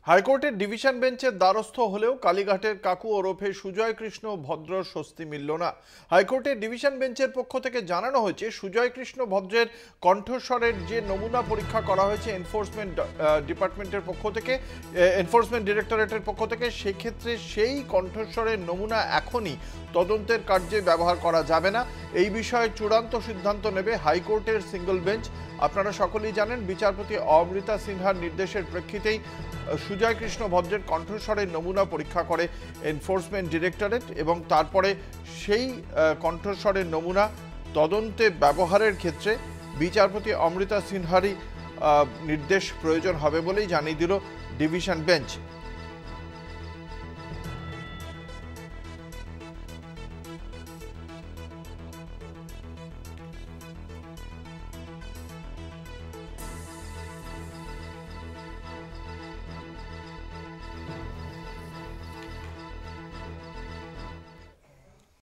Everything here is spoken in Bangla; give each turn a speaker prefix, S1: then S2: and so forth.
S1: হাইকোর্টের ডিভিশন বেঞ্চের দ্বারস্থ হলেও কালীঘাটের কাকু ওরফে সুজয় কৃষ্ণ ভদ্রর স্বস্তি মিলল না। হাইকোর্টের ডিভিশন বেঞ্চের পক্ষ থেকে জানানো হয়েছে, সুজয় কৃষ্ণ ভদ্রের কণ্ঠস্বরের যে নমুনা পরীক্ষা করা হয়েছে এনফোর্সমেন্ট ডিপার্টমেন্টের পক্ষ থেকে, এনফোর্সমেন্ট ডিরেক্টরেটের পক্ষ থেকে, সেক্ষেত্রে সেই কণ্ঠস্বরের নমুনা এখনই তদন্তের কার্যে ব্যবহার করা যাবে না। এই বিষয়ে চূড়ান্ত সিদ্ধান্ত নেবে হাইকোর্টের সিঙ্গল বেঞ্চ। আপনারা সকলেই জানেন, বিচারপতি অমৃতা সিনহার নির্দেশের প্রেক্ষিতেই সুজয় কৃষ্ণ ভদ্রের কণ্ঠস্বরের নমুনা পরীক্ষা করে এনফোর্সমেন্ট ডিরেক্টরেট এবং তারপরে সেই কণ্ঠস্বরের নমুনা তদন্তে ব্যবহারের ক্ষেত্রে বিচারপতি অমৃতা সিনহারই নির্দেশ প্রয়োজন হবে বলেই জানিয়ে দিল ডিভিশন বেঞ্চ।